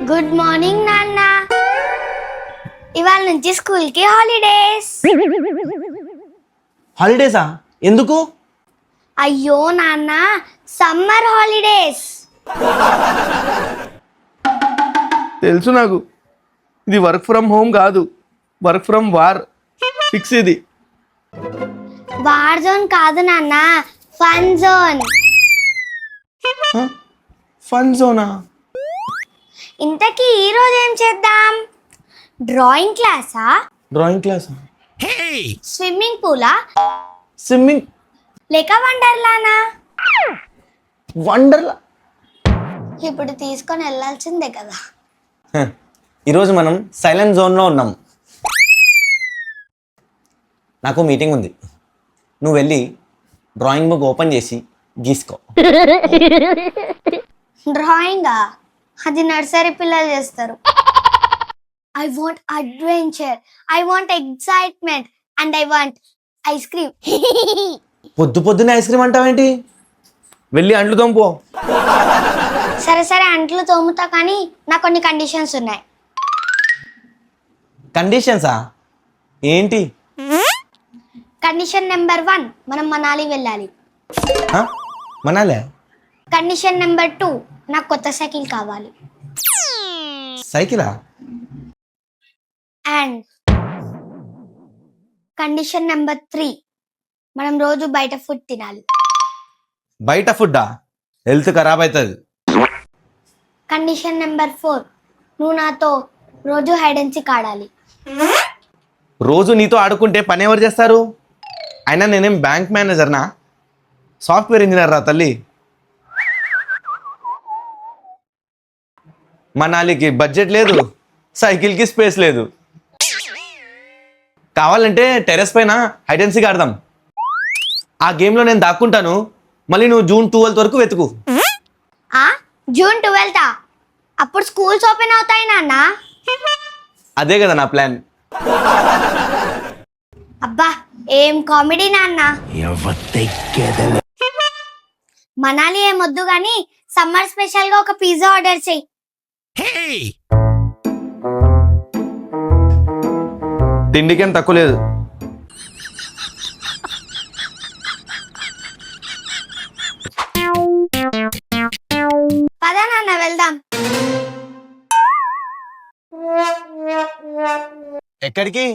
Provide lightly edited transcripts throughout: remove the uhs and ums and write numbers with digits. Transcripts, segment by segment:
Good morning నాన్న. ఇవాళ నుంచి స్కూల్కి హాలిడేస్. హాలిడేసా? ఎందుకు? అయ్యో నాన్న, సమ్మర్ హాలిడేస్. తెలుసు నాకు. ఇది వర్క్ ఫ్రమ్ హోమ్ కాదు, వర్క్ ఫ్రమ్ వార్. ఫిక్స్ ఇది. వార్ జోన్ కాదు నాన్న, ఫన్ జోన్. ఫన్ జోనా? ఇంతకీ ఈ రోజు ఏం చేద్దాం? డ్రాయింగ్ క్లాసా? డ్రాయింగ్ క్లాసా? స్విమ్మింగ్ పూలా? స్విమ్మింగ్ లేక వండర్లానా? వండర్లా. ఇప్పుడు తీసుకొని వెళ్ళాల్సిందే కదా. ఈరోజు మనం సైలెంట్ జోన్లో ఉన్నాం. నాకు మీటింగ్ ఉంది. నువ్వు వెళ్ళి డ్రాయింగ్ బుక్ ఓపెన్ చేసి గీసుకో. డ్రాయింగా? అది నర్సరీ పిల్లలు చేస్తారు. I want adventure, I want excitement and I want ice cream. పొద్దు పొద్దున్నే ఐస్ క్రీమ్ అంటావేంటి? వెళ్ళి అంట్లు తోముపో. సరే సరే, అంట్లు తోముతా, కానీ నాకు కొన్ని కండిషన్స్ ఉన్నాయి. కండిషన్సా? ఏంటి? కండిషన్ నెంబర్ 1, మనం మనాలి వెళ్ళాలి. మనాలే? కండిషన్ నెంబర్ 2, నాకు కొత్త సైకిల్ కావాలి. సైకిలా? అండ్ కండిషన్ నెంబర్ 3, మనం రోజు బయట ఫుడ్ తినాలి. బయట ఫుడ్డా? హెల్త్ ఖరాబ్ అవుతుంది. కండిషన్ నెంబర్ 4, నువ్వు నాతో రోజు హైడ్ అండ్ సీక్ ఆడాలి. రోజు నీతో ఆడుకుంటే పని ఎవరు చేస్తారు? అయినా నేనేం బ్యాంక్ మేనేజర్నా? సాఫ్ట్వేర్ ఇంజనీర్ రా తల్లి. మనాలికి బడ్జెట్ లేదు, సైకిల్కి స్పేస్ లేదు. కావాలంటే టెర్రస్ పైన హైడ్ అండ్ సీక్ ఆడదాం. ఆ గేమ్లో నేను దాక్కుంటాను, మళ్ళీ నువ్వు జూన్ 12 వరకు వెతుకు. జూన్ 12? అప్పుడు స్కూల్స్ ఓపెన్ అవుతాయి నాన్న. అదే కదా నా ప్లాన్. అబ్బా, ఏం కామెడీ నాన్న. మనాలి ఏమొద్దు గాని సమ్మర్ స్పెషల్ గా ఒక పిజ్జా ఆర్డర్ చెయ్యి. తిండికేం తక్కువ లేదు. పదా నాన్న, వెళ్దాం. ఎక్కడికి?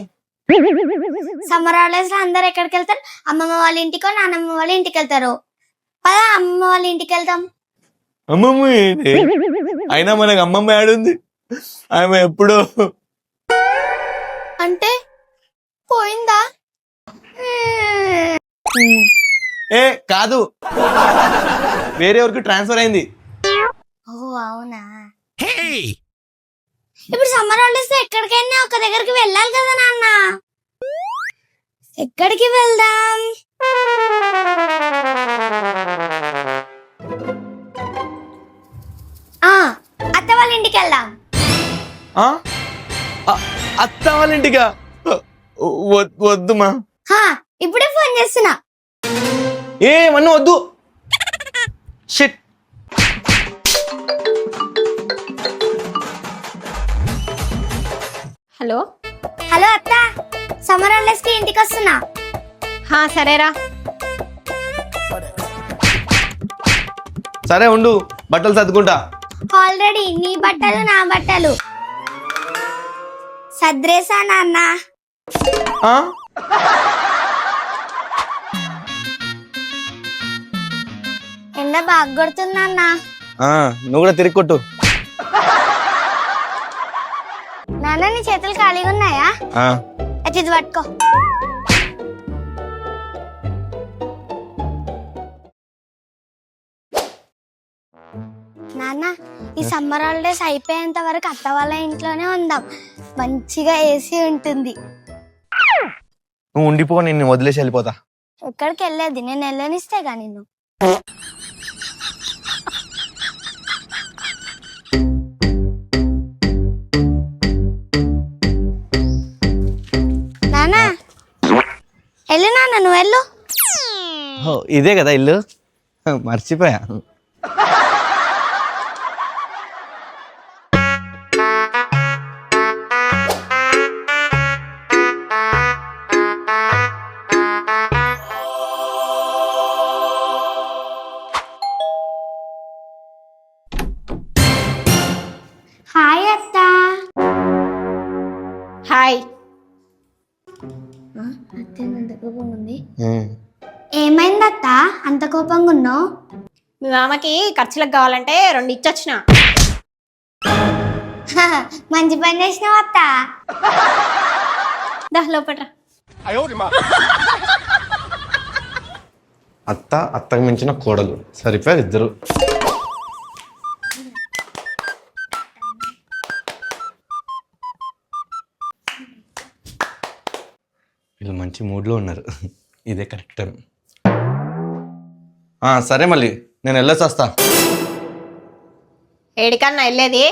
సమ్మర్ హాలిడేస్ లో అందరు ఎక్కడికి వెళ్తారు? అమ్మమ్మ వాళ్ళ ఇంటికో నాన్నమ్మ వాళ్ళ ఇంటికి వెళ్తారు. పదా అమ్మమ్మ వాళ్ళ ఇంటికి వెళ్తాం. అమ్మమ్మ ఏంటి? అయినా మనకు అమ్మమ్మ ఆడుంది. ఆమె ఎప్పుడో. అంటే పోయిందా? ఏ కాదు, వేరే ఎవరికి ట్రాన్స్ఫర్ అయింది. ఓ అవునా? ఇప్పుడు సమ్మర్ హాలిడేస్ లో ఎక్కడికైనా ఒక దగ్గరికి వెళ్ళాలి కదా నాన్న. ఎక్కడికి వెళ్దాం? అత్త వాళ్ళ ఇంటికి వెళ్దాం. అత్త వాళ్ళ ఇంటికా? వద్దుమా. ఇప్పుడే ఫోన్ చేస్తున్నా. ఏమన్నా వద్దు. షిట్. హలో హలో అత్త, సమ్మర్ హాలిడేస్ కి ఇంటికి వస్తున్నా. సరేరా. సరే ఉండు, బట్టలు సర్దుకుంటా. ఆల్రెడీ నీ బట్టలు నా బట్టలు సద్రేసా నాన్న. ఎండ బాగా కొడుతుందన్న. నువ్వు కూడా తిరిగి కొట్టు. నాన్న, నీ చేతులు ఖాళీగా ఉన్నాయా? అయితే ఇది పట్టుకో. నాన్న, ఈ సమ్మర్ హాలిడేస్ అయిపోయేంత వరకు అత్త వాళ్ళ ఇంట్లోనే ఉందాం. మంచిగా ఏసీ ఉంటుంది. నువ్వు ఉండిపో, నిన్ను వదిలేసి వెళ్ళిపోతా. ఎక్కడికి వెళ్ళేది? నేను వెళ్ళనిస్తేగా నిన్ను. నాన్న వెళ్ళు, నాన్న నువ్వు వెళ్ళు. ఇదే కదా ఇల్లు, మర్చిపోయా. అంత కోపంగా ఉంది. ఏమైంది అత్త అంత కోపంగా ఉన్నావు? మీ మామకి ఖర్చులకు కావాలంటే 2 ఇచ్చొచ్చిన. మంచి పని చేసినావు అత్త. దా లోపట్రా. అత్తకు మించిన కోడలు సరిపోయారు ఇద్దరు. వీళ్ళు మంచి మూడ్లో ఉన్నారు. ఇదే కరెక్ట్ టైం. సరే మళ్ళీ నేను వెళ్ళొచ్చి వస్తా. ఏడికన్నా వెళ్ళేది?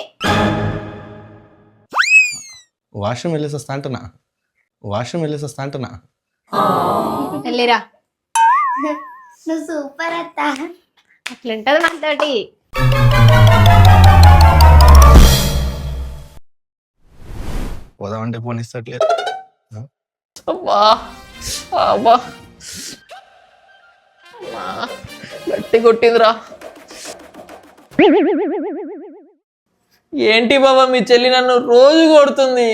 వాష్రూమ్ వెళ్ళేసి వస్తా అంటున్నా. వెళ్ళిరా. నువ్వు సూపర్ అత్త. అట్లుంటది మనతోటి. పోదామంటే పోనిస్తట్లేదు. గట్టి కొట్టిందిరా. ఏంటి బాబా మీ చెల్లి నన్ను రోజు కొడుతుంది?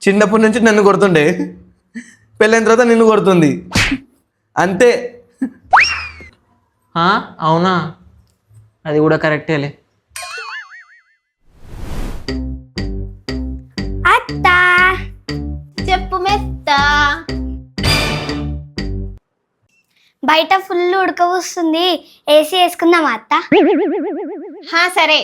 చిన్నప్పటి నుంచి నన్ను కొడుతుండే, పెళ్ళైన తర్వాత నిన్ను కొడుతుంది అంతే. అవునా? అది కూడా కరెక్టేలే. అత్త చెప్పు మెత్త. బయట ఫుల్ ఉడకపోస్తుంది, ఏసీ వేసుకుందామా అత్త? సరే.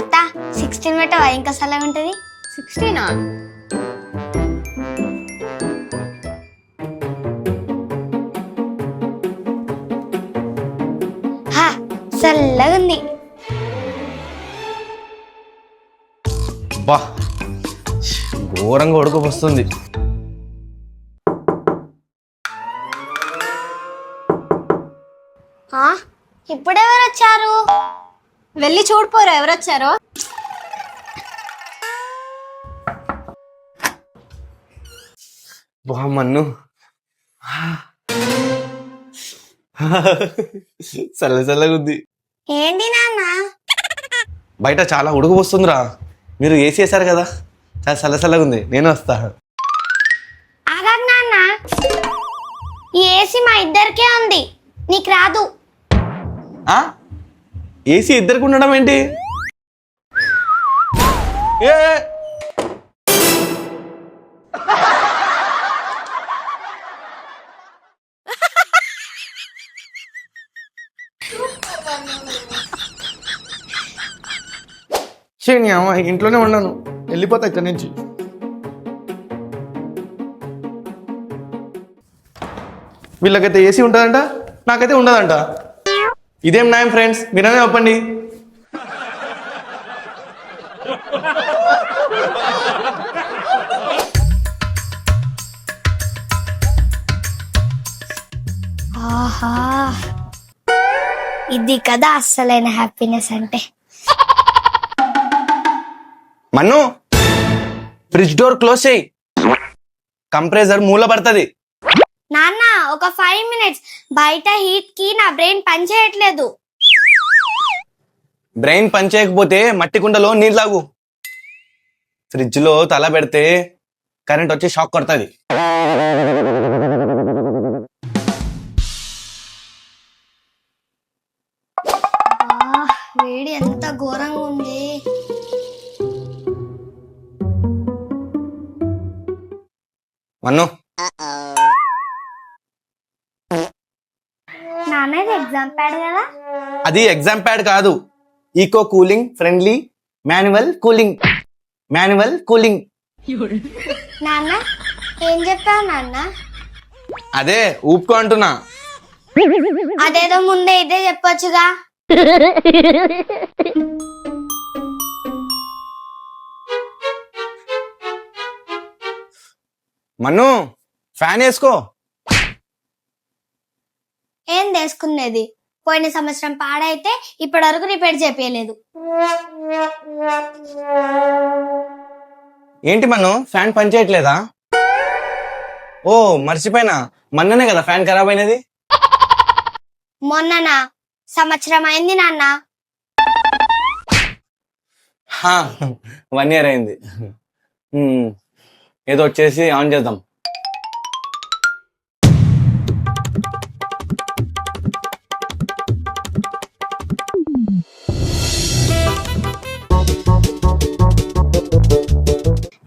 అత్త 16 పెట్టవా, ఇంకా సలహా ఉంటుంది. 16 చల్లగా ఉంది. బా ఘోరంగా ఉడకపోస్తుంది. ఇప్పుడెవరు వచ్చారు? వెళ్ళి చూడిపోరా ఎవరొచ్చారో. బా మన్ను చల్లగా ఉంది. ఏంటి నాన్న? బయట చాలా ఉడకపోస్తుందిరా. మీరు ఏసీ వేసారు కదా, చాలా చల్లగా ఉంది. నేను వస్తా. ఆగాగు నాన్న, ఈ ఏసీ మా ఇద్దరికే ఉంది, నీకు రాదు. ఏసీ ఇద్దరికి ఉండడం ఏంటి? ఇంట్లోనే ఉన్నాను, వెళ్ళిపోతా ఇక్కడి నుంచి. వీళ్ళకైతే ఏసీ ఉంటుందంట, నాకైతే ఉండదంట. ఇదేం న్యాయం ఫ్రెండ్స్, మీరనే చెప్పండి. ఆహా, ఇది కదా అస్సలైన హ్యాపీనెస్ అంటే. మన్ను, ఫ్రిడ్జ్ డోర్ క్లోజ్ చేయి, కంప్రెసర్ మూల పడుతుంది. నాన్న ఒక 5 minutes, బయట హీట్ కి నా బ్రెయిన్ పనిచేయట్లేదు. బ్రెయిన్ పనిచేయకపోతే మట్టి కుండలో నీళ్ళు తాగు. ఫ్రిడ్జ్ లో తల పెడితే కరెంట్ వచ్చి షాక్ కొడుతుంది. వేడి ఎంత ఘోరంగా ఉంది. మన్ను, నాన్న ఇది ఎగ్జామ్ ప్యాడ్ కదా? అది ఎగ్జామ్ ప్యాడ్ కాదు, eco cooling friendly manual cooling. నాన్న ఏం చెప్పావు నాన్న? అదే ఊపుకో అంటున్నా. అదేదో ముందే ఇదే చెప్పొచ్చుగా. మన్ను, ఫ్యాన్ వేసుకో. ఏం తీసుకునేది? పోయిన సంవత్సరం పాడైతే ఇప్పటి వరకు రిపేర్ చేపియలేదు. ఏంటి మన్ను, ఫ్యాన్ పనిచేయట్లేదా? ఓ మర్చిపోయినా, మొన్ననే కదా ఫ్యాన్ ఖరాబ్ అయినది. మొన్ననా? సంవత్సరం అయింది నాన్న. 1 year అయింది. ఏదో వచ్చేసి ఆన్ చేద్దాం.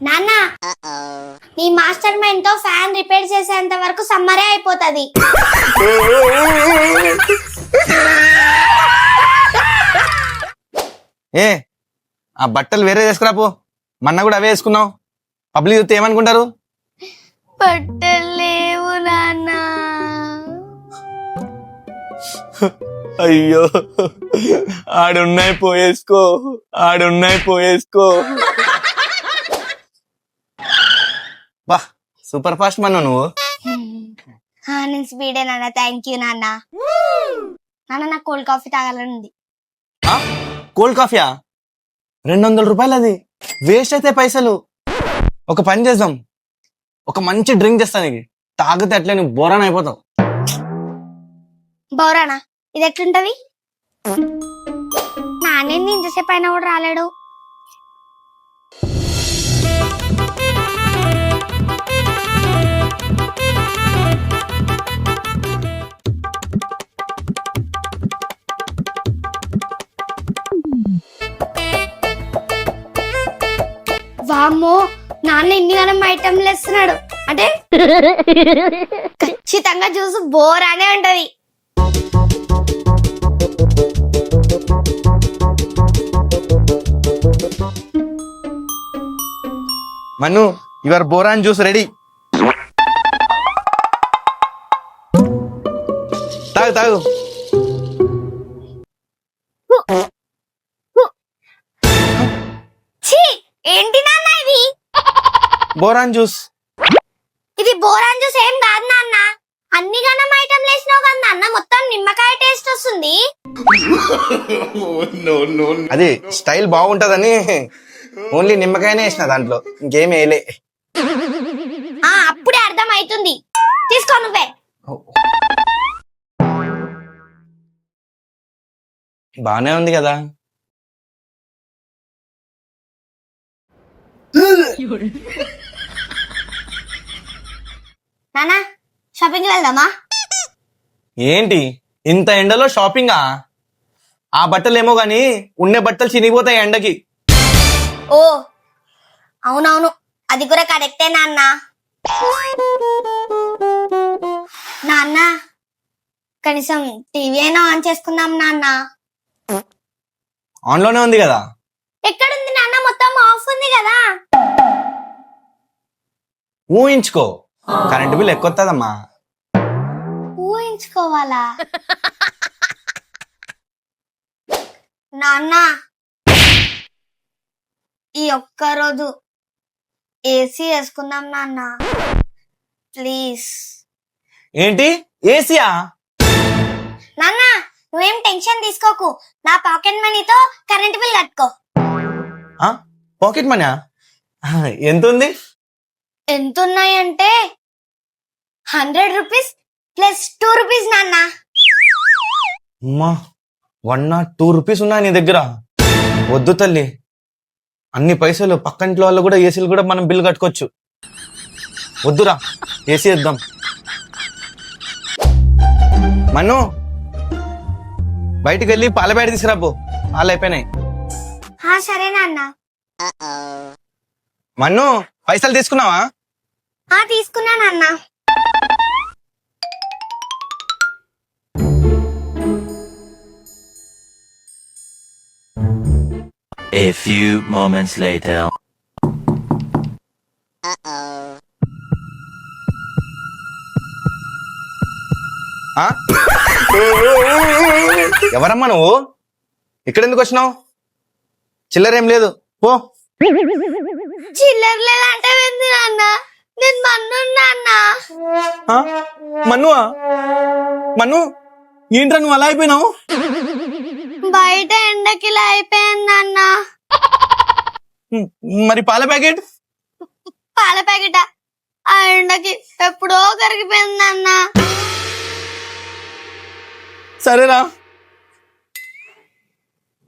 నాన్న, నీ మాస్టర్ మైండ్ తో ఫ్యాన్ రిపేర్ చేసేంత వరకు సమ్మరే అయిపోతది. ఏ ఆ బట్టలు వేరే చేసుకురాపో, మొన్న కూడా అవే వేసుకున్నావు. పబ్లిక్ చూస్తే ఏమనుకుంటారు? బట్టలేవు నాన్న. అయ్యో, ఆడున్నాయి పోయేసుకో, ఆడున్నాయి పోయేసుకో. బా సూపర్ ఫాస్ట్ మన్ను నువ్వు. నేను స్పీడే నాన్న. థ్యాంక్ యూ నాన్న. నాన్న, నాకు కోల్డ్ కాఫీ తాగాలని ఉంది. కోల్డ్ కాఫీయా? 200 రూపాయలు, అది వేస్ట్ అయితే పైసలు. ఒక పని చేద్దాం, ఒక మంచి డ్రింక్ చేస్తా నీకు, తాగితే అట్లే నువ్వు బోరాన్ అయిపోతావు. బౌరానా? ఇది ఎట్లుంటది? నానేంది ఇంతసేపు అయినా కూడా రాలేడు. వామ్మో, నాన్న ఇన్ని గనం ఐటమ్లు వేస్తున్నాడు అంటే ఖచ్చితంగా జ్యూస్ బోరానే ఉంటది. మన్ను, యువర్ బోరాన్ జ్యూస్ రెడీ. తాగు తాగు. ఛీ, ఏంటి నాన్న ఇది? Boron juice. ఇది బోరాన్ జ్యూస్ ఏం కాదు నాన్న. అన్ని గనం ఐటమ్లు వేసినావు కదా నాన్న, మొత్తం నిమ్మకాయ టేస్ట్ వస్తుంది. అది స్టైల్ బాగుంటదని ఓన్లీ నిమ్మకాయనే వేసిన, దాంట్లో ఇంకేం వేయలే. అప్పుడే అర్థం అవుతుంది. తీసుకో నువ్వే. బానే ఉంది కదా. నాన్న, షాపింగ్ వెళ్దామా? ఏంటి ఇంత ఎండలో షాపింగా? ఆ బట్టలేమో గాని ఉండే బట్టలు చినిగిపోతాయి ఎండకి. ఓ అవునవును, అది కూడా కరెక్టే నాన్న. నాన్న, కనీసం టీవీ అయినా ఆన్ చేసుకుందాం నాన్న. ఆన్లోనే ఉంది కదా. ఎక్కడుంది నాన్న? మొత్తం ఆఫ్ ఉంది కదా. ఊహించుకో, కరెంట్ బిల్ ఎక్కువ వస్తుందమ్మా. ఊహించుకోవాలా? నాన్న, ఈ ఒక్కరోజు ఏసీ వేసుకుందాం నాన్న, ప్లీజ్. ఏంటి ఏసీయా? నాన్న, నువ్వేం టెన్షన్ తీసుకోకు. నా పాకెట్ మనీతో కరెంట్ బిల్ కట్టుకో. పాకెట్ మనీ ఎంత ఉంది? ఎంతున్నాయంటే 100 రూపీస్ ప్లస్ 2 రూపీస్ నాన్న. అమ్మా, 102 రూపీస్ ఉన్నాయి నీ దగ్గర? వద్దు తల్లి, అన్ని పైసలు పక్కంట్లో వాళ్ళు కూడా ఏసీలు కూడా మనం బిల్ కట్టుకోవచ్చు. వద్దురా, ఏసీ ఇద్దాం. మన్ను, బయటికి వెళ్ళి పాల ప్యాకెట్ తీసుకురాపో, పాలు అయిపోయినాయి. సరే నాన్న. మన్ను, పైసలు తీసుకున్నావా? తీసుకున్నా నాన్న. A few moments later. ఎవరమ్మా నువ్వు? ఇక్కడెందుకు వచ్చినావు? చిల్లరేం లేదు, పో. చిల్లర లేదంటే నాన్న, నేను మన్ను నాన్న. మన్నువా? మన్ను, ఏంట్రా నువ్వు అలా అయిపోయినావు? బయట ఎండకిలా అయిపోయాను నాన్న. మరి పాల ప్యాకెట్? పాల ప్యాకెట్ ఆ ఎండకి ఎప్పుడో కరిగిపోయింది నాన్న. సరేరా,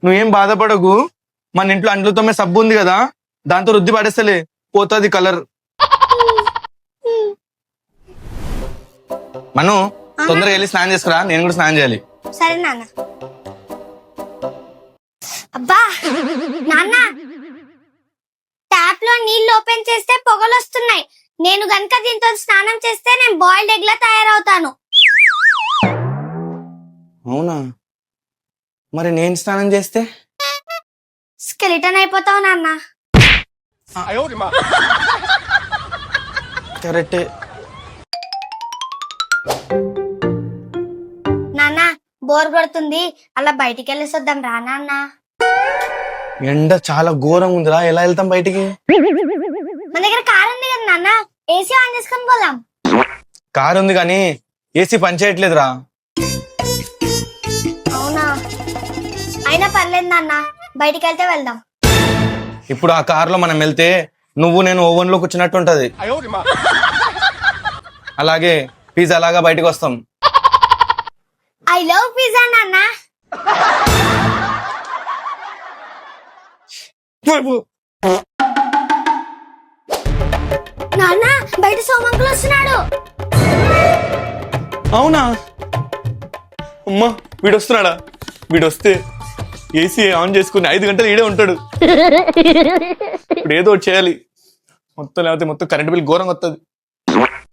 నువ్వేం బాధపడకు. మన ఇంట్లో అంట్లు తోమే సబ్బు ఉంది కదా, దాంతో రుద్ది పడేస్తలే, పోతుంది కలర్. మను తొందరగా వెళ్ళి స్నానం చేసుకురా, నేను కూడా స్నానం చేయాలి. సరే నాన్న. అబ్బా నాన్న, ట్యాప్ లో నీళ్లు ఓపెన్ చేస్తే పొగలు వస్తున్నాయి. నేను గనుక దీంతో స్నానం చేస్తే నేను బాయిల్డ్ ఎగ్ లా తయారవుతాను. అవునా? మరి నేను స్నానం చేస్తే? స్కెలిటన్ అయిపోతావు నాన్న. కరెక్టే. నాన్న బోర్ కొడుతుంది, అలా బయటికి వెళ్ళేసొద్దాం రా నాన్న. ఎండ చాలా ఘోరంగా ఉందిరా, ఎలా వెళ్తాం బయటికి? మన దగ్గర కార్ ఉంది కదా నాన్న, ఏసీ ఆన్ చేసుకొని పోదాం. కారు ఉంది కానీ ఏసీ పనిచేయట్లేదురా. అవునా? అయినా పర్లేదు నాన్న, బయటికి వెళ్తే వెళ్దాం. ఇప్పుడు ఆ కారులో మనం వెళ్తే నువ్వు నేను ఓవెన్ లో కూర్చున్నట్టు ఉంటది. అలాగే పిజ్జా లాగా బయటకు వస్తాం. ఐ లవ్ పిజ్జా నాన్న. నాన్న బయట సోమంకులు వస్తున్నాడు. అవునా? అమ్మా, వీడు వస్తున్నాడా? వీడు వస్తే ఏసీ ఆన్ చేసుకుని 5 గంటలు ఈడే ఉంటాడు. ఇప్పుడు ఏదో ఒకటి చేయాలి, మొత్తం లేకపోతే మొత్తం కరెంట్ బిల్ ఘోరంగా వస్తుంది.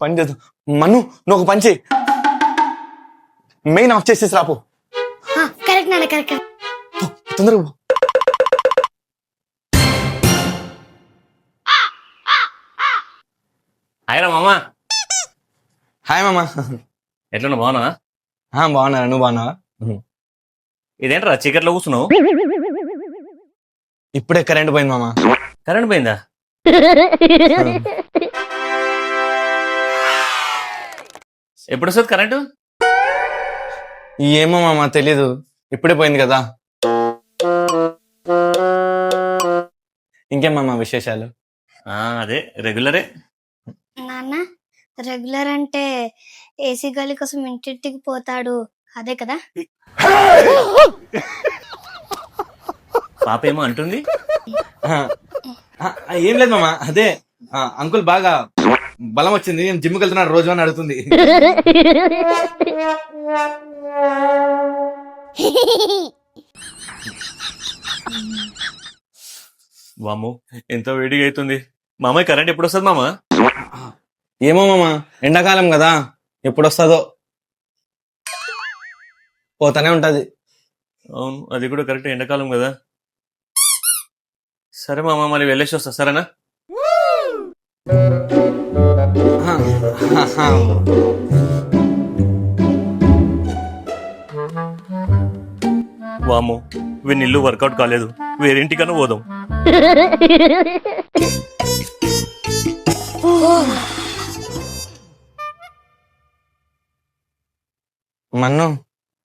పని చేద్దాం. మను, నువ్వు ఒక పని చేయి, మెయిన్ ఆఫ్ చేసేసి రాపో. కరెక్ట్ నాన్న, కరెక్ట్. తొందరగా పో. హాయ్ రా మామా. హాయ్ మామా. ఎట్లా బాగున్నా? బాగున్నా, నువ్వు బాగున్నావా? ఇదేంట్రా చీకట్లో కూర్చున్నావు? ఇప్పుడే కరెంట్ పోయింది మామా. కరెంట్ పోయిందా? ఎప్పుడు వస్తుంది కరెంటు? ఏమో మామా తెలీదు, ఇప్పుడే పోయింది కదా. ఇంకేం మామా విశేషాలు? అదే రెగ్యులరే. నాన్న రెగ్యులర్ అంటే ఏసీ గలి కోసం ఇంటింటికి పోతాడు అదే కదా? పాప ఏమో అంటుంది. ఏం లేదు మామా, అదే అంకుల్ బాగా బలం వచ్చింది, నేను జిమ్కి వెళ్తున్నాడు రోజు అని అడుగుతుంది. వాము, ఎంతో వేడిగా అవుతుంది. మామయ్య కరెంట్ ఎప్పుడు వస్తుంది మామ? ఏమో మామా, ఎండాకాలం కదా, ఎప్పుడు వస్తుందో, పోతానే ఉంటది. అవును, అది కూడా కరెక్ట్, ఎండాకాలం కదా. సరే మామ, మళ్ళీ వెళ్ళేసి వస్తా, సరేనా? వాము, వీని ఇల్లు వర్కౌట్ కాలేదు, వేరేంటికన్నా పోదాం. మన్ను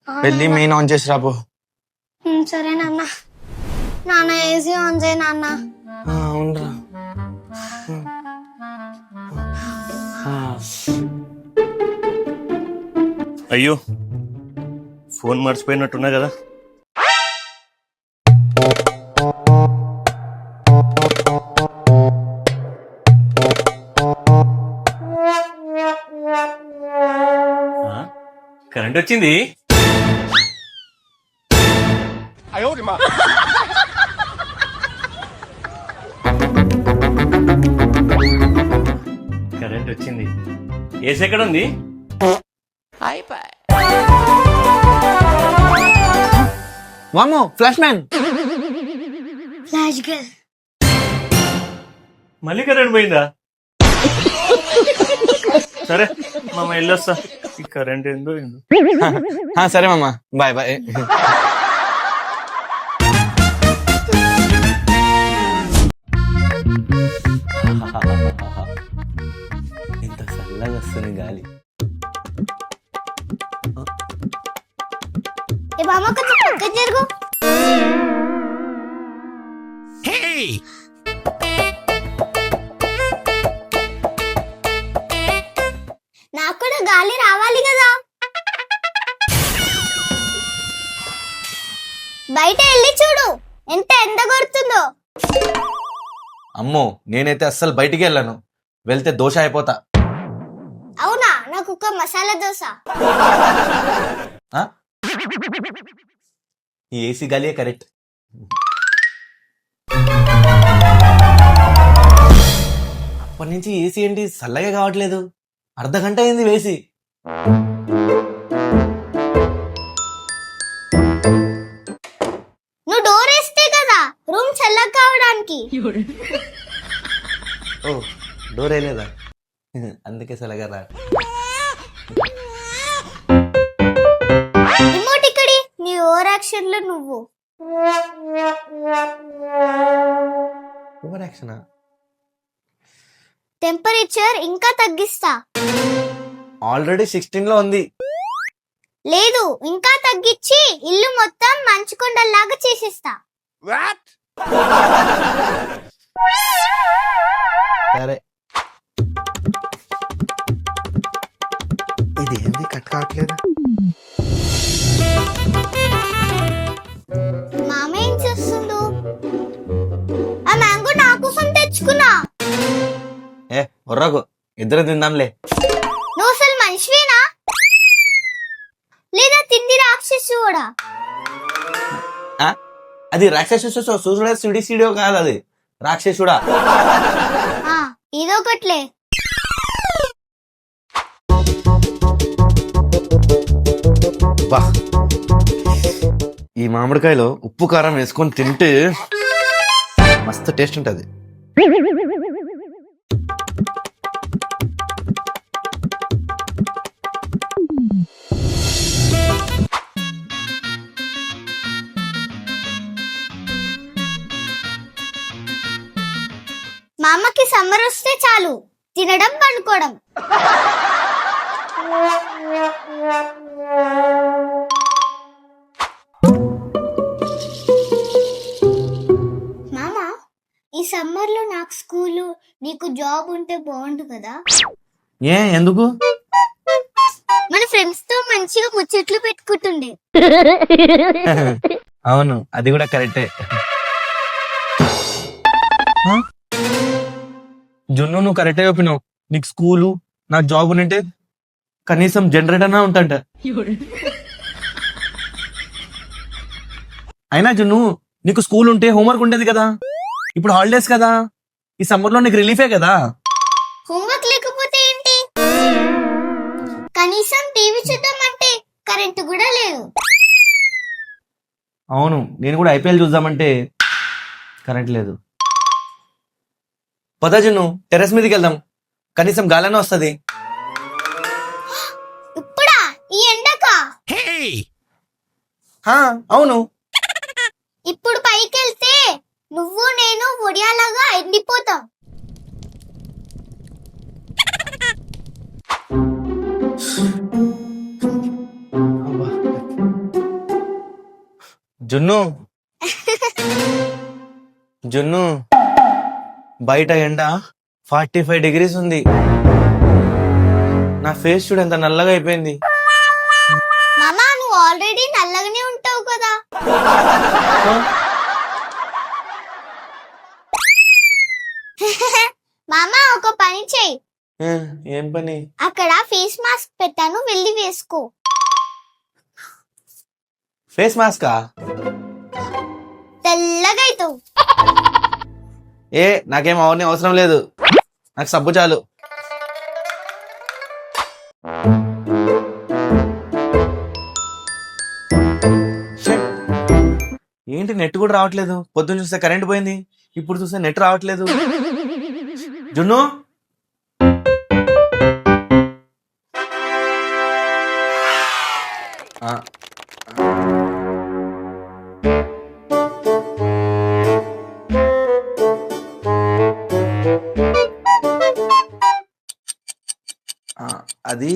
వెళ్ళి మెయిన్ ఆన్ చేసి రాపో. సరే నాన్న. నాన్న ఏసీ ఆన్ చేయి నాన్న. అవునరా. అయ్యో, ఫోన్ మర్చిపోయినట్టున్నా కదా. కరెంట్ వచ్చింది. కరెంట్ వచ్చింది. ఏసీ ఎక్కడ ఉంది? వామో, ఫ్లాష్ మ్యాన్. Flash girl. మళ్ళీ కరెంట్ పోయిందా? సరే మామ, వెళ్ళొస్తా. ఈ కరెంట్ ఏందో ఏందో. సరే మామా, బాయ్ బాయ్. ఇంత చల్లగా వస్తుంది గాలి. ఏ బామ్మ కొంచెం పక్కకి జరుగు. నాకు కూడా గాలి రావాలి కదా. బయట వెళ్ళి చూడు ఎంత ఎండ కొడుతుందో. అమ్మో నేనైతే అస్సలు బయటికి వెళ్ళాను, వెళ్తే దోశ అయిపోతా. అవునా, నాకు ఒక మసాలా దోశ. ఆ? ఈ ఏసీ గాలియే కరెక్ట్. అప్పటి నుంచి ఏసీ ఏంటి చల్లగా కావట్లేదు, అర్ధ గంట అయింది వేసి. నువ్వు డోర్ వేస్తే కదా రూమ్ చల్లగా కావడానికి. ఓ డోర్ వేయలేదా, అందుకే చల్లగా రా. రిమోట్ ఇక్కడి, నీ ఓవర్ యాక్షన్ లో నువ్వు. ఓవర్ యాక్షనా? టెంపరేచర్ ఇంకా తగ్గిస్తా. ఆల్రెడీ 16 లో ఉంది. లేదు, ఇంకా తగ్గించి ఇల్లు మొత్తం మంచుకొండలాగా చేసేస్తా. సరే. ఇది ఏంది కట్ కావట్లేదు? మామ ఏం చేస్తుండు? ఆ మ్యాంగో నా కోసం తెచ్చుకున్నా. ఏ ఒర్రకు, ఇద్దరు తిందాంలే. నువ్వు అసలు మనిషివేనా లేదా తిండి రాక్షసు కూడా? ఆ? అది రాక్షసుడా సిడిసిడియో కాదు, అది రాక్షసుడా. ఇదొకట్లే. బా, ఈ మామిడికాయలో ఉప్పు కారం వేసుకొని తింటే మస్తు టేస్ట్ ఉంటది. మా అమ్మకి సమ్మర్ వస్తే చాలు తినడం పండుకోవడం. మామ, ఈ సమ్మర్ లో నాకు స్కూలు, నీకు జాబ్ ఉంటే బాగుండు కదా. ఏ ఎందుకు? మన ఫ్రెండ్స్ తో మంచిగా ముచ్చట్లు పెట్టుకుంటుండే. అవును, అది కూడా కరెక్టే. జున్ను నువ్వు కరెక్టే చెప్పినావు. నీకు స్కూలు, నాకు జాబ్ ఉంటే కనీసం జనరేటర్ అన్నా ఉంటంట. అయినా జున్ను, నీకు స్కూల్ ఉంటే హోంవర్క్ ఉండేది కదా, ఇప్పుడు హాలిడేస్ కదా, ఈ సమ్మర్ లో నీకు రిలీఫే కదా. హోంవర్క్ లేకపోతే ఏంటి, కనీసం టీవీ చూద్దామంటే కరెంటు కూడా లేదు. అవును, నేను కూడా ఐపీఎల్ చూద్దామంటే కరెంట్ లేదు. పద జున్ను, టెర్రస్ మీదకి వెళ్దాం, కనీసం గాలనే వస్తుంది. ఇప్పుడా, ఈ ఎండకా? అవును. ఇప్పుడు పైకి వెళ్తే నువ్వు నేను ఒడియాలాగా ఎండిపోతాం. జున్ను జున్ను, బయట ఎండ 45 degrees ఉంది. నా ఫేస్ చూడు ఎంత నల్లగా అయిపోయింది. మామా, నువ్వు ఆల్రెడీ నల్లగానే ఉంటావు కదా. మామా, ఒక పని చెయ్యి. ఏం పని? అక్కడ ఫేస్ మాస్క్ పెట్టాను, వెళ్ళి వేసుకో. ఫేస్ మాస్కా? తెల్లగా అవుతావు. నాకేం అవన్నీ అవసరం లేదు, నాకు సబ్బు చాలు. ఏంటి నెట్ కూడా రావట్లేదు? పొద్దున్న చూస్తే కరెంట్ పోయింది, ఇప్పుడు చూస్తే నెట్ రావట్లేదు. జున్ను, అది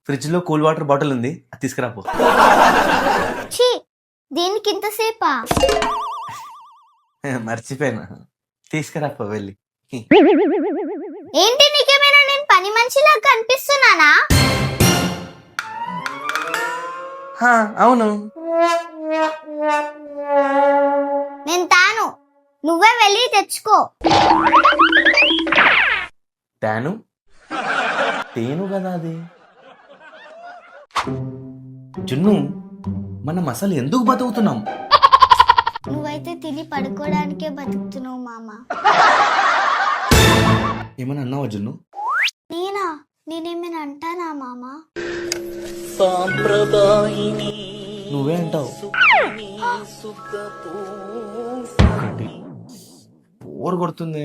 ఫ్రిడ్జ్ లో కూల్ వాటర్ బాటిల్ ఉంది, అది తీసుకురాపో. ఛీ, దేనికి ఇంతసేపా? మర్చిపోయినా, తీసుకురాపో వెళ్ళి. ఏంటి, నీకేమైనా నేను పని మనిషిలా కనిపిస్తున్నానా? అవును. నువ్వే వెళ్ళి తెచ్చుకో. తేను తేను కదా అది. జున్ను, మనం అసలు ఎందుకు బతుకుతున్నాం? నువ్వైతే తిని పడుకోవడానికే బతుకుతున్నావు మామ. ఏమన్నా అన్నావా జున్ను? నేనేమైనా అంటానా మామ? నువ్వే అంటావు. బోర్ కొడుతుంది.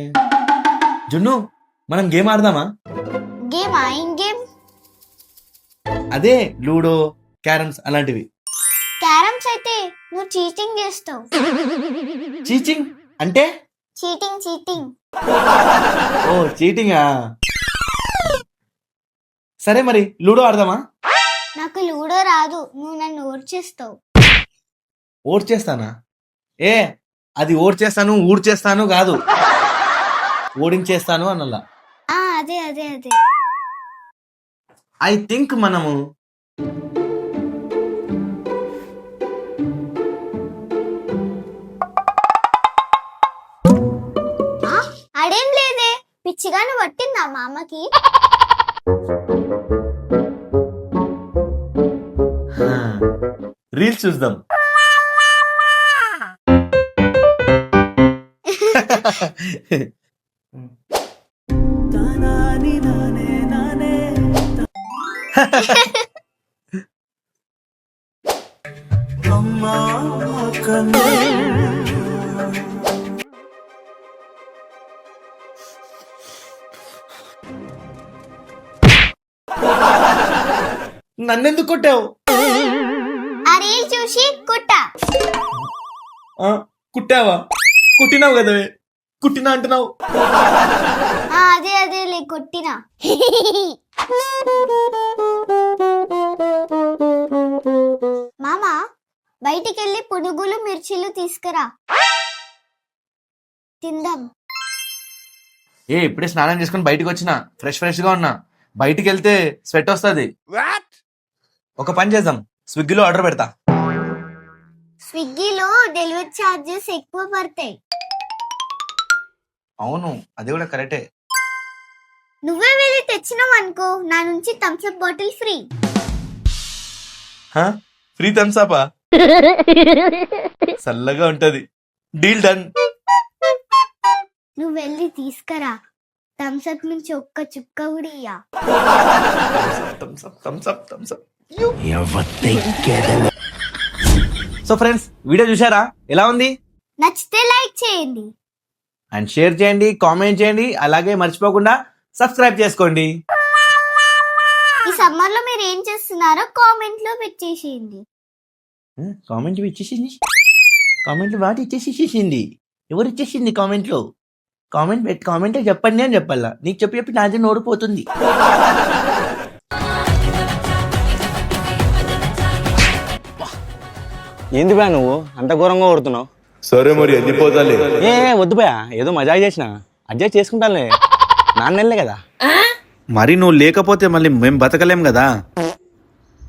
జున్ను, మనం గేమ్ ఆడదామా? గేమా? ఏం గేమ్? అదే లూడో, క్యారమ్స్ అలాంటివి. క్యారమ్స్ అయితే నువ్వు చీటింగ్ చేస్తావు. చీటింగ్ అంటే? చీటింగ్. ఓ చీటింగా? సరే మరి లూడో ఆడదామా? నాకు లూడో రాదు, నువ్వు నన్ను ఓడ్చేస్తావు. ఓడ్చేస్తానా? ఏ అది ఓడ్చేస్తాను ఊడ్చేస్తాను కాదు, ఓడించేస్తాను అన్నలా. అదే. ఐ థింక్ మనము అడేం లేదే, పిచ్చిగాను పట్టిందా మా అమ్మకి? రీల్స్ చూద్దాం. నన్నెందుకు కొట్టావు? ఆ రీల్ చూసి కుట్టా. కుట్టావా? కుట్టినావు కదా, కుట్టినా అంటున్నావు. అదేలే కొట్టినా. మామ, బయటికెళ్ళి పునుగులు మిర్చిలు తీసుకురా, తిందాం. ఇప్పుడే స్నానం చేసుకుని బయటకు వచ్చిన, ఫ్రెష్ గా ఉన్నా. బయటికి వెళ్తే స్వెట్ వస్తుంది. ఒక పని చేద్దాం, స్విగ్గీలో ఆర్డర్ పెడతా. స్విగ్గీలో డెలివరీ ఛార్జెస్ ఎక్కువ పడతాయి. అవును, అది కూడా కరెక్టే. నువ్వే వెళ్ళి తెచ్చినావు అనుకో, నా నుంచి Thums Up bottle free. Free Thums Up? చల్లగా ఉంటది. Deal done. నువ్వు వెళ్ళి తీసుకురా, థమ్స్అప్ నుంచి ఒక్క చుక్క కూడా ఇయ్యా. సో ఫ్రెండ్స్, వీడియో చూసారా? ఎలా ఉంది? నచ్చితే లైక్ చేయండి అండ్ షేర్ చేయండి, కామెంట్ చేయండి, అలాగే మర్చిపోకుండా సబ్స్క్రైబ్ చేసుకోండి. ఈ సమ్మర్ లో మీరు ఏం చేస్తున్నారో కామెంట్ లో పెట్టేసేయండి. కామెంట్ ఇచ్చేసింది. కామెంట్లు వాటి ఇచ్చేసేసింది. ఎవరు ఇచ్చేసింది కామెంట్లో? కామెంట్ చెప్పండి అని చెప్పాలా. నీకు చెప్పి నాది నోడిపోతుంది. ఏంది బా నువ్వు అంత ఘోరంగా కొడుతున్నావు? సరే మరి వెళ్ళిపోతాలే. వద్దు బా, ఏదో మజాక్ చేసిన, అడ్జస్ట్ చేసుకుంటానులే. నాన్నెళ్ళే కదా. మరి నువ్వు లేకపోతే మళ్ళీ మేము బతకలేం కదా.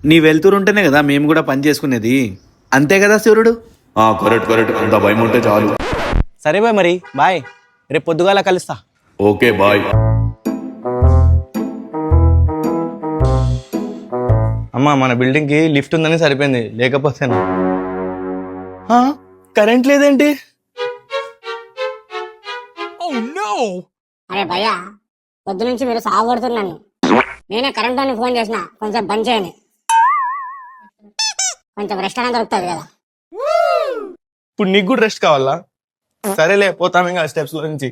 నీ వెళ్తూరుంటేనే కదా మేము కూడా పని చేసుకునేది. అంతే కదా సూర్యుడు? కరెక్ట్. అంత భయం ఉంటే చాలు. సరే బాయ్, మరి బాయ్. రేపు పొద్దుగాల కలుస్తా. Okay bye. అమ్మా, మన బిల్డింగ్ కి లిఫ్ట్ ఉందని సరిపోయింది, లేకపోతే కరెంట్ లేదేంటి? అరే భయ్యా, పొద్దు నుంచి మీరు సాగొడుతున్నాను. నేనే కరెంట్ అని ఫోన్ చేసిన, కొంచెం బంద్ చేయండి. కొంచెం రెస్ట్ అనేది దొరుకుతుంది కదా. ఇప్పుడు నీకు కూడా రెస్ట్ కావాలా? సరేలే, పోతాం ఇంకా స్టెప్స్ లో నుంచి.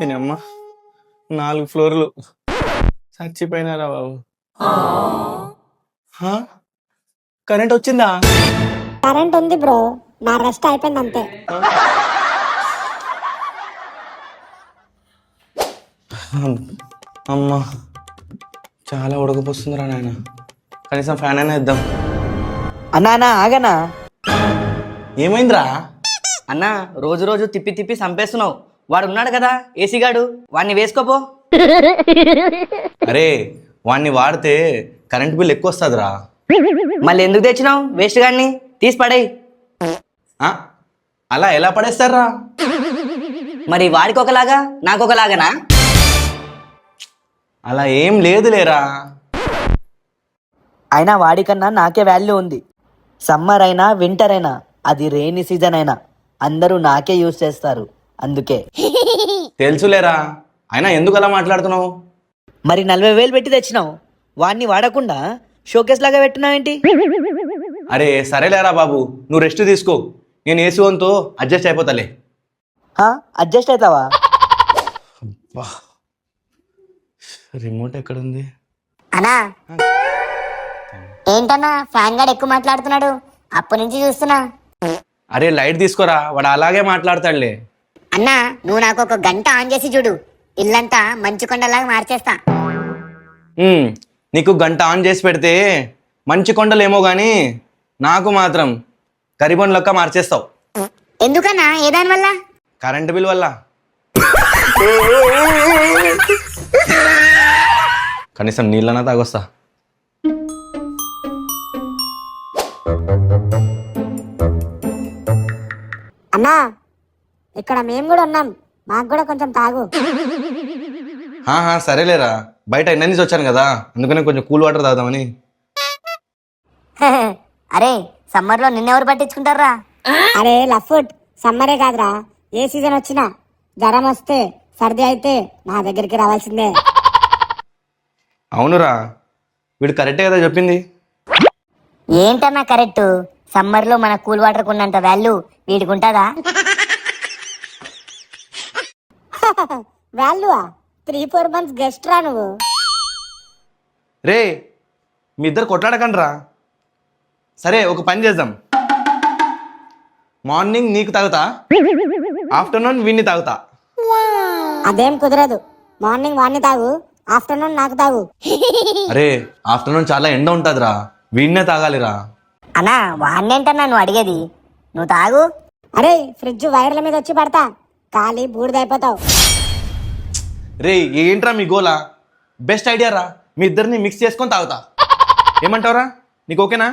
నేనమ్మా 4 ఫ్లోర్లు చచ్చిపోయినారా బాబు. కరెంట్ వచ్చిందా? కరెంట్ ఉంది బ్రో, నా రెస్ట్ అయిపోయింది అంతే. అమ్మా, చాలా ఉడకపోస్తుందిరా నాయన. కనీసం ఫ్యాన్ అయినా ఇద్దాం. అన్నా ఆగనా? ఏమైందిరా? అన్నా, రోజు తిప్పి చంపేస్తున్నావు. వాడు ఉన్నాడు కదా ఏసీ గాడు, వాడిని వేసుకోపో. అరే, వాడిని వాడితే కరెంట్ బిల్ ఎక్కువ వస్తుందిరా. మళ్ళీ ఎందుకు తెచ్చినావు వేస్ట్ గాన్ని? తీసి పడేయ్. ఆ, అలా ఎలా పడేస్తారా? మరి వాడికి ఒకలాగా నాకు ఒకలాగానా? అలా ఏం లేదులేరా. అయినా వాడికన్నా నాకే వాల్యూ ఉంది. సమ్మర్ అయినా వింటర్ అయినా అది రెయినీ సీజన్ అయినా అందరూ నాకే యూజ్ చేస్తారు. అందుకే తెలుసులేరా, అయినా ఎందుకు అలా మాట్లాడుతున్నావు? మరి 40,000 పెట్టి తెచ్చినావు, వాడిని వాడకుండా షోకేస్ లాగా పెట్టినావేంటి? అరే సరేలేరా బాబు, నువ్వు రెస్ట్ తీసుకో. నేను ఏసీ వన్తో అడ్జస్ట్ అయిపోతాలే. అడ్జస్ట్ అవుతావా? రిమోట్ ఎక్కడుంది? అన్నా ఏంటన్నా ఫ్యాన్ గాడు ఎక్కువ మాట్లాడుతున్నాడు, అప్పటి నుంచి చూస్తున్నా. అరే లైట్ తీసుకోరా, వాడు అలాగే మాట్లాడతాడులే. అన్నా నువ్వు నాకు ఒక గంట ఆన్ చేసి చూడు, ఇల్లంతా మంచు కొండలాగా మార్చేస్తా. నీకు గంట ఆన్ చేసి పెడితే మంచి కొండలేమో కానీ నాకు మాత్రం కరిబన్ లెక్క మార్చేస్తావు. ఎందుకన్నా ఏ దాని వల్ల? కరెంటు బిల్ వల్ల. కనీసం నీళ్ళన్నా తాగొస్తా. అన్నా ఇక్కడ మేము కూడా ఉన్నాం, మాకు కూడా కొంచెం తాగు. సరేలేరా, బయట ఎండ నుంచి వచ్చాను కదా, అందుకనే కొంచెం కూల్ వాటర్ తాగుదామని. అరే సమ్మర్ లో నిన్నెవరు పట్టించుకుంటారా? అరే లఫ్ట్, సమ్మరే కాదురా ఏ సీజన్ వచ్చినా జ్వరం వస్తే సర్ది అయితే నా దగ్గరికి రావాల్సిందే. అవునురా, వీడు కరెక్టే కదా చెప్పింది. ఏంటన్నా కరెక్ట్? సమ్మర్ లో మన కూల్ వాటర్ కున్నంత వాల్యూ వీడికి ఉంటుందా? వాల్యూ 3-4 months గెస్ట్ రా నువ్వు. రే మీ ఇద్దరు కొట్లాడకండి రా. సరే ఒక పని చేద్దాం, మార్నింగ్ నీకు తాగుతా, ఆఫ్టర్నూన్ వీడిని తాగుతా. అదేం కుదరదు, మార్నింగ్ వాడిని తాగు, ఆఫ్టర్నూన్ నాకు తాగు. అరే ఆఫ్టర్నూన్ చాలా ఎండ ఉంటుందిరా, వీడినే తాగాలిరా. అన్నా వాడినేంటన్నా నువ్వు అడిగేది, నువ్వు తాగు. అరే ఫ్రిడ్జ్ వైర్ల మీద వచ్చి పడతా, ఖాళీ బూడిదైపోతావు. రే ఏంట్రా మీ గోలా? బెస్ట్ ఐడియా రా, మీ ఇద్దరిని మిక్స్ చేసుకొని తాగుతా. ఏమంటావురా, నీకు ఓకేనా?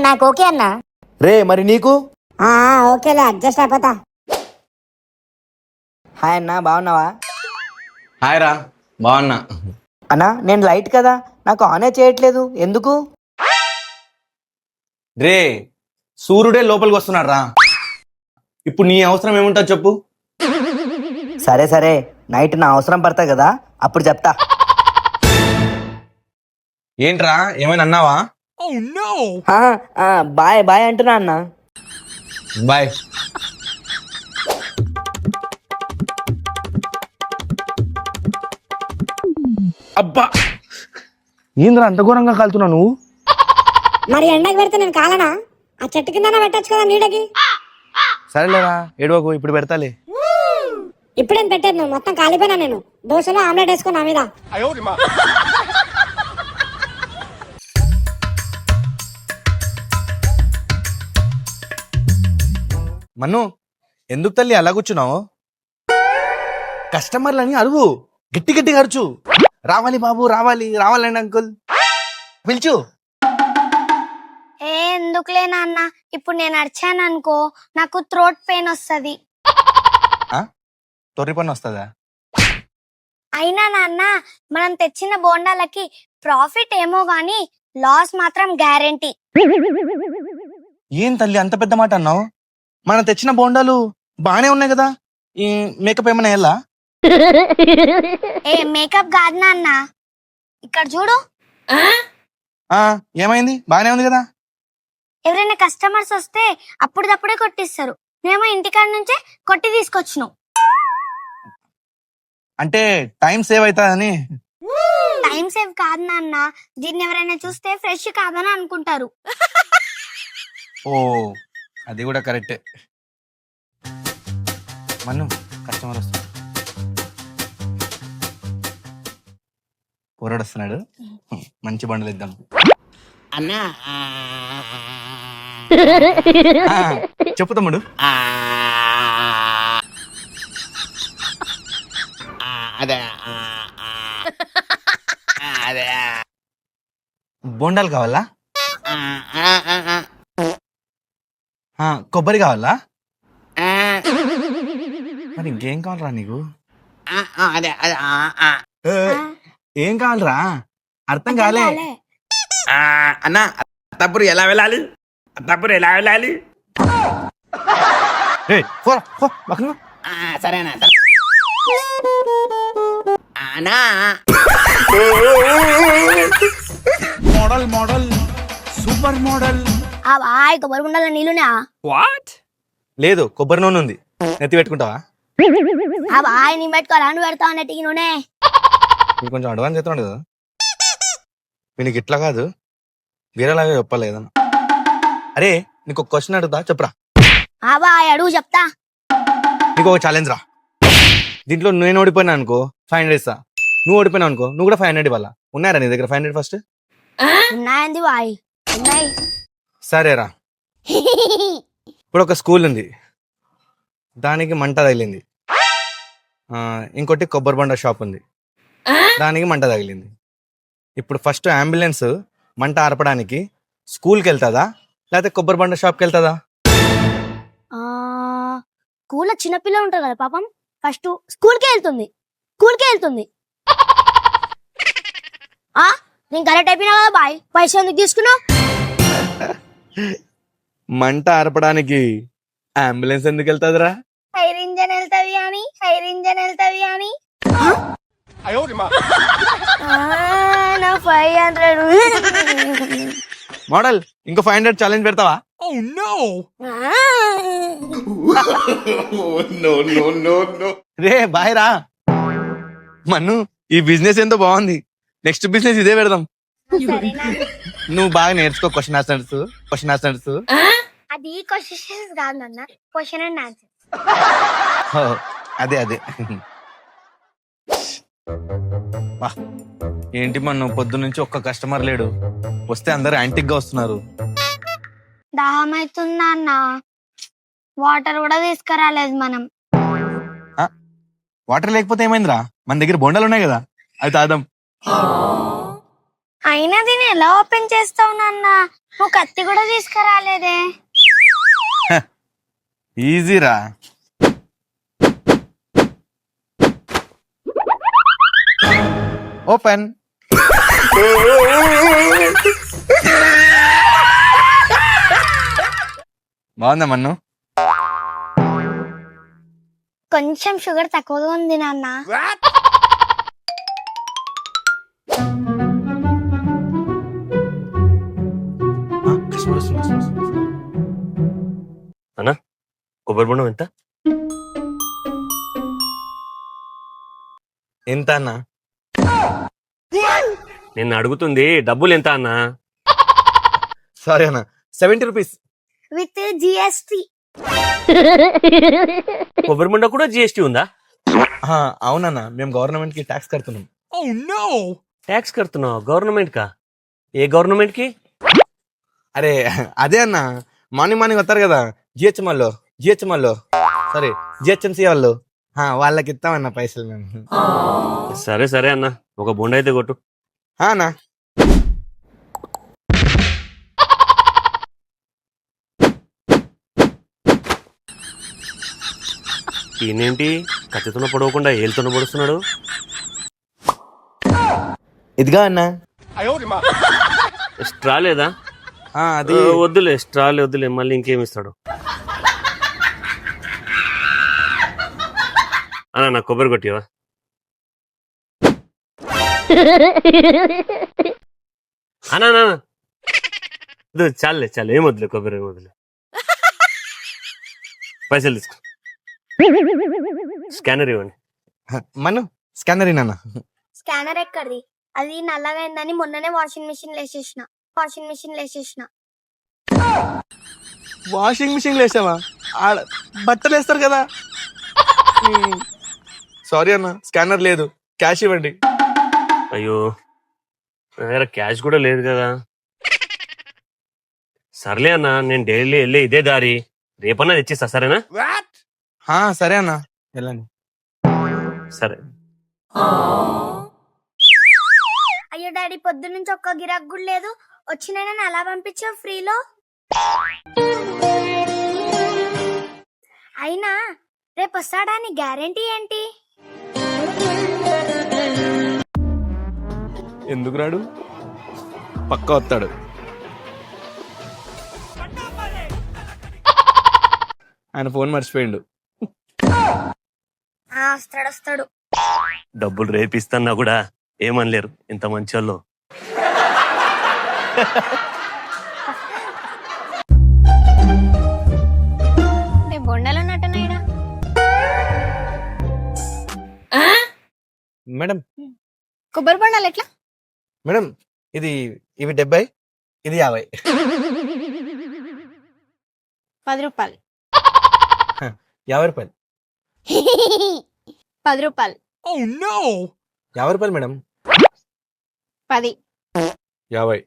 నాకు ఓకే అన్నా. రే మరి నీకు? ఓకేలే, అడ్జస్ట్ అయిపోతా. హాయ్ అన్నా, బాగున్నావా? హాయ్ రా, బాగున్నా. అన్నా నేను లైట్ కదా, నాకు ఆనే చేయట్లేదు, ఎందుకు? రే సూర్యుడే లోపలికి వస్తున్నాడు రా, ఇప్పుడు నీ అవసరం ఏముంటుంది చెప్పు? సరే సరే, నైట్ నా అవసరం పడతా కదా, అప్పుడు చెప్తా. ఏంట్రా ఏమైనా అన్నావా? బాయ్ బాయ్ అంటున్నా అన్నా. బాయ్. అబ్బా ఏంద్రా అంత ఘోరంగా కాలుతున్నా నువ్వు? మరి ఎండకి పెడితే నేను కాలనా? ఆ చెట్టు కింద పెట్టచ్చు కదా నీడకి. సరేలేరా, ఏడవకు, ఇప్పుడు పెడతాలే. ఇప్పుడేం పెట్టేది, నువ్వు మొత్తం కాలిపోయినా. నేను దోశలో ఆమ్లెట్ వేసుకున్నా మీద. మన్ను ఎందుకు తల్లి అలా కూర్చున్నావు? కస్టమర్లని అరుగు, గట్టి గట్టిగా అరుచు. రావాలి బాబు, రావాలి, రావాలండి అంకుల్ పిలుచు. ఎందుకులే నాన్న, ఇప్పుడు నేను అరిచాను అనుకో నాకు థ్రోట్ పెయిన్ వస్తుంది. తొర్రి పని వస్తుందా? అయినా నాన్న మనం తెచ్చిన బోండాలకి ప్రాఫిట్ ఏమో గాని లాస్ మాత్రం గ్యారెంటీ. ఏం తల్లి అంత పెద్ద మాట అన్నావు? మనం తెచ్చిన బోండాలు బానే ఉన్నాయి కదా, ఈ మేకప్ ఏమైనా ఎలా? మేకప్ కాదు నాన్న, ఇక్కడ చూడు. ఏమైంది? బానే ఉంది కదా. ఎవరైనా కస్టమర్స్ వస్తే అప్పుడప్పుడే కొట్టిస్తారు, మేము ఇంటికాడ నుంచే కొట్టి తీసుకొచ్చినాం. అంటే టైం సేవ్ అవుతుందని. టైం సేవ్ కాదు నాన్న, దీన్ని ఎవరైనా చూస్తే ఫ్రెష్ కాదని అనుకుంటారు. ఓ అది కూడా కరెక్టే. మన్ను కస్టమర్ వస్తున్నాడు, పోరాడు వస్తున్నాడు, మంచి బండలు ఇద్దాం. అన్నా చెప్పు తమ్ముడు. అదే అదే బోండాలు కావాలా? కొబ్బరి కావాలా? మరి ఇంకేం కావాలరా నీకు? ఏ, ఏం కావాలరా? అర్థం కాలే. అన్న అత్తాపూర్ ఎలా వెళ్ళాలి? అత్తాపూర్ ఎలా వెళ్ళాలి? ఏయ్, పోరా, పో, పక్కన. సరేనా అన్నా ఆ బాయ్ కొబ్బరి గుండాల నీళ్ళునా? లేదు, కొబ్బరి నూనె ఉంది, నెత్తి పెట్టుకుంటావా? ఆ బాయ్ నీ పెట్టుకోరా, నువ్వు పెడతావు అన్నట్టు నూనె. ఇది కొంచెం అడ్వాన్స్ అవుతున్నాడు కదా. వీనికి ఇట్లా కాదు, వేరేలాగా చెప్పాలి ఏదన్నా. అరే, నీకు ఒక క్వశ్చన్ అడుగుతా, చెప్పరా. ఆ బాయ్ అడుగు చెప్తా. నీకు ఒక ఛాలెంజ్ రా. దీంట్లో నేను ఓడిపోయినా అనుకో 500 ఇస్తా, నువ్వు ఓడిపోయినా అనుకో నువ్వు కూడా 500 ఇవ్వాలా. ఉన్నారా నీ దగ్గర 500 ఫస్ట్? ఉన్నాయంది బాయ్, ఉన్నాయి. సరేరా. ఇప్పుడు ఒక స్కూల్ ఉంది, దానికి మంట తగిలింది. ఇంకోటి కొబ్బరి బొండ షాప్ ఉంది, దానికి మంట తగిలింది. ఇప్పుడు ఫస్ట్ అంబులెన్స్ మంట ఆర్పడానికి స్కూల్కి వెళ్తుందా లేకపోతే కొబ్బరి బొండ షాప్కి వెళ్తుందా? స్కూల్లో చిన్నపిల్లలు ఉంటారు కదా పాపం, ఫస్ట్ స్కూల్కే వెళ్తుంది. నేను కరెక్ట్ అయిపోయినా కదా బాయ్, పైసలు ఎందుకు తీసుకున్నావు? మంట ఆర్పడానికి అంబులెన్స్ ఎందుకు వెళ్తుందిరా? ఫైర్ ఇంజన్ వెళ్తావి అని నా 500. మోడల్, ఇంకో 500 ఛాలెంజ్ పెడతావా? రే బాయ్ రా. మన్ను, ఈ బిజినెస్ ఎంతో బాగుంది, నెక్స్ట్ బిజినెస్ ఇదే పెడదాం. నువ్వు బాగా నేర్చుకో క్వశ్చన్ ఆన్సర్స్. అది క్వశ్చన్స్ కాదు అన్న, క్వశ్చన్ అండ్ ఆన్సర్. అదే వా, ఏంటి మన్ను పొద్దు నుంచి ఒక్క కస్టమర్ లేడు, వస్తే అందరు యాంటిక్ గా వస్తున్నారు. దాహం అవుతుందా అన్న, వాటర్ కూడా తీసుకురాలేదు మనం. వాటర్ లేకపోతే ఏమైందిరా, మన దగ్గర బొండాలు ఉన్నాయి కదా, అది తాదాం. అయినా దీన్ని ఎలా ఓపెన్ చేస్తావు నాన్న, నువ్వు కత్తి కూడా తీసుకురాలేదే. ఈజీరా. ఓపెన్. బాగుందా మన్ను? కొంచెం షుగర్ తక్కువగా ఉంది నాన్న. అన్నా కొబ్బరి బొండం ఎంత? ఎంత అన్నా? నేను అడుగుతుంది డబ్బులు ఎంత అన్నా? సారీ అన్న, 70 రూపీస్ విత్ జిఎస్టి. కొబ్బరి బొండ కూడా జిఎస్టీ ఉందా? అవునన్నా, మేము గవర్నమెంట్ కి ట్యాక్స్ కడుతున్నాం. ట్యాక్స్ కడుతున్నావు గవర్నమెంట్ కా? ఏ గవర్నమెంట్ కి? అరే అదే అన్న, మార్నింగ్ వస్తారు కదా జిహెచ్ఎంఎల్లో సరే జిహెచ్ఎంసీ వాళ్ళు, వాళ్ళకి ఇస్తామన్న పైసలు మేము. సరే అన్న, ఒక బొండ అయితే కొట్టు. అన్నా ఈయనేంటి కత్తితో పొడవకుండా ఏలుతో పొడుస్తున్నాడు? ఇదిగా అన్నా. స్ట్రా లేదా? అది వద్దులే, స్ట్రాలు వద్దులే, మళ్ళీ ఇంకేమి ఇస్తాడు అన్నా. నాకు కొబ్బరి కొట్టివా? అన్నా చాలే ఏం వద్దులే, కొబ్బరి ఏం వద్దులే, పైసలు తీసుకో. స్కానర్ ఇవ్వండి. మను స్కానర్ ఇన్నా. స్కానర్ ఎక్కడిది? అది నల్లగా అయిందని మొన్ననే వాషింగ్ మిషన్ లేసేసిన. వాషింగ్ మిషన్ వేసావా? బట్టలు వేస్తారు కదా. సారీ అన్న, స్కానర్ లేదు, క్యాష్ ఇవ్వండి. అయ్యో, నా దగ్గర క్యాష్ కూడా లేదు కదా. సర్లే అన్న, నేను డైలీ వెళ్ళే ఇదే దారి, రేపన్నా తెచ్చిస్తా, సరేనా? సరే అన్న, వెళ్ళండి. సరే. అయ్యో డాడీ పొద్దు నుంచి ఒక్క గిరాక్ కూడా లేదు, వచ్చినైనా అలా పంపించావు ఫ్రీలో. అయినా రేపు వస్తాడా నీ గ్యారెంటీ ఏంటి? ఎందుకు రాడు? పక్కా వస్తాడు. ఆయన ఫోన్ మర్చిపోయిండు. వస్తాడు. డబ్బులు రేపిస్తాన్నా కూడా ఏమనలేరు, ఇంత మంచి వాళ్ళు. బొండలు ఉన్నట్టున్నాయిడా. మేడం కొబ్బరి బొండాలు ఎట్లా? మేడం ఇవి 70, ఇది 50. 10 రూపాయలు. 50 రూపాయలు. 10 రూపాయలు. 50 రూపాయలు మేడం. 10. 50.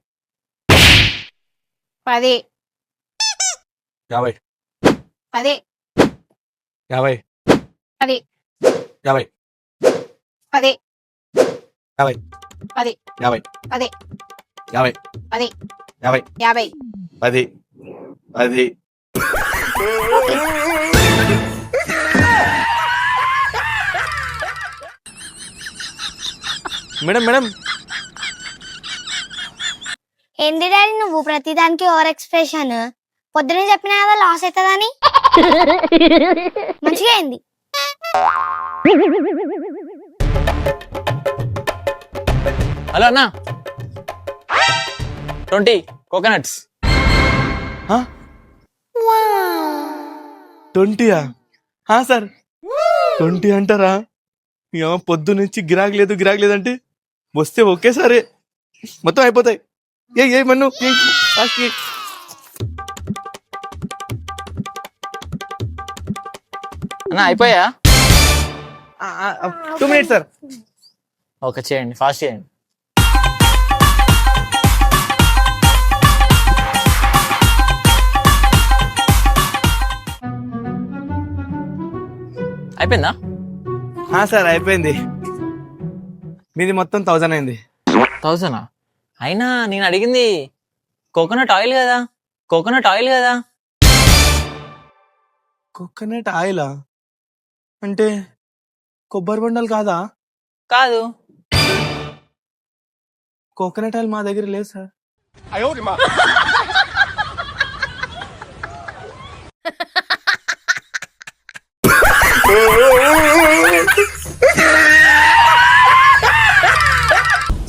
10. 50. 10. 50. 10. 50. 10. 50. 10. 50. 10. 50. 10. 50. 50. 10. 10. మేడం మేడం ఏంటి డాడీ నువ్వు ప్రతిదానికి ఓవర్ ఎక్స్ప్రెషన్? పొద్దునే చెప్పినా కదా లాస్ అవుతుందని. మంచిగా అయింది. హలో అన్నా, 20 కోకోనట్స్. 20యా? సార్ 20 అంటారా? పొద్దు నుంచి గిరాక్ లేదంటే వస్తే ఒకేసారి మొత్తం అయిపోతాయి. ఏ మన్ను అన్నా అయిపోయా? 2 minutes సార్. ఓకే చేయండి, ఫాస్ట్ చేయండి. అయిపోయిందా? సార్ అయిపోయింది. మీది మొత్తం 1000 అయింది. 1000? అయినా నేను అడిగింది కోకోనట్ ఆయిల్ కదా. కోకోనట్ ఆయిలా? అంటే కొబ్బరి బొండాలు కాదా? కాదు. కోకోనట్ ఆయిల్ మా దగ్గర లేదు సార్.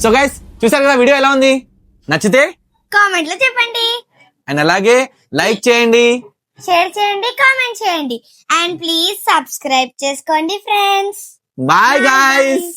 సో గైస్, చూసారు కదా వీడియో ఎలా ఉంది? నచ్చితే కామెంట్ లో చెప్పండి, అండ్ అలాగే లైక్ చేయండి, షేర్ చేయండి, కామెంట్ చేయండి, అండ్ ప్లీజ్ సబ్స్క్రైబ్ చేసుకోండి ఫ్రెండ్స్. Bye guys.